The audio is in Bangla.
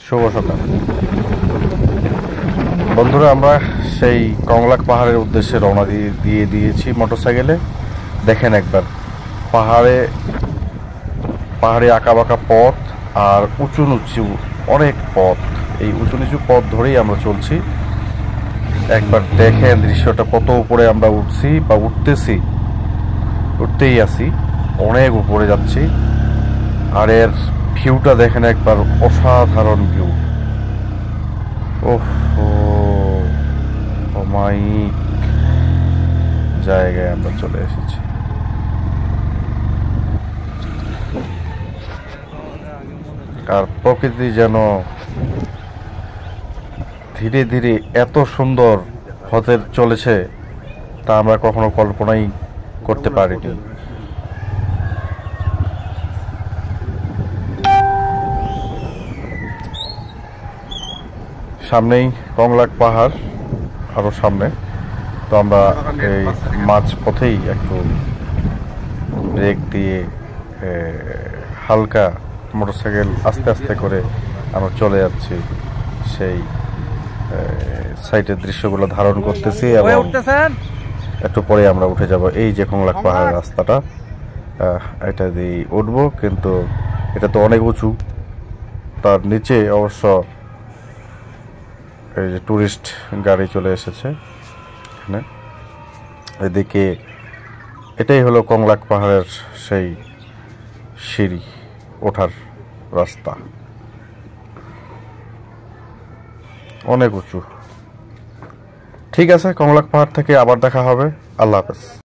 শুভ সকাল বন্ধুরা, আমরা সেই কংলাক পাহাড়ের উদ্দেশ্যে রওনা দিয়েছি মোটরসাইকেলে। দেখেন একবার পাহাড়ে আঁকাবাঁকা পথ আর উঁচু নিচু অনেক পথ। এই উঁচু নিচু পথ ধরেই আমরা চলছি। একবার দেখেন দৃশ্যটা, কত উপরে আমরা উঠছি বা উঠতেই আছি, অনেক উপরে যাচ্ছি। আর এর ভিউটা দেখেন একবার, অসাধারণ ভিউ। অমায়িক জায়গায় আমরা চলে এসেছি। আর প্রকৃতি যেন ধীরে ধীরে এত সুন্দর হতে চলেছে তা আমরা কখনো কল্পনাই করতে পারিনি। সামনেই কংলাক পাহাড়, আরো সামনে। তো আমরা এই মাঝ পথেই একটু ব্রেক দিয়ে হালকা মোটরসাইকেল আস্তে আস্তে করে আমরা চলে যাচ্ছি সেই সাইটের দৃশ্যগুলো ধারণ করতেছি, এবং একটু পরে আমরা উঠে যাব। এই যে কংলাক পাহাড়ের রাস্তাটা, এটা দিয়ে উঠবো, কিন্তু এটা তো অনেক উঁচু। তার নিচে অবশ্য এই যে টুরিস্ট গাড়ি চলে এসেছে এখানে। এদিকে এটাই হলো কংলাক পাহাড়ের সেই সিঁড়ি ওঠার রাস্তা, অনেক উঁচু। ঠিক আছে, কংলাক পাহাড় থেকে আবার দেখা হবে। আল্লাহ হাফেজ।